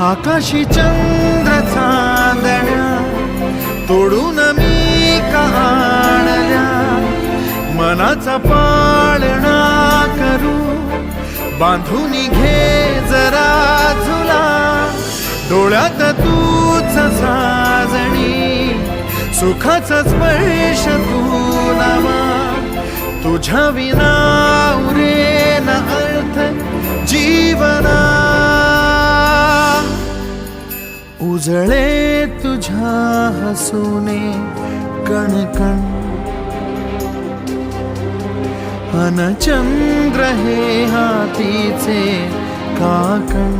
आकाशी चंद्र चांदण्या तोडून मी का आणल्या, मनाचा पाळणा करू बांधून घे जरा झुला, डोळ्यात तूच साजणी सुखाचा स्पर्श तू नामा, तुझ्या विना उरेन अर्थ जीवना, उजळे तुझ्या हसूने कणकण, अन चंद्र हे हातीचे काकण,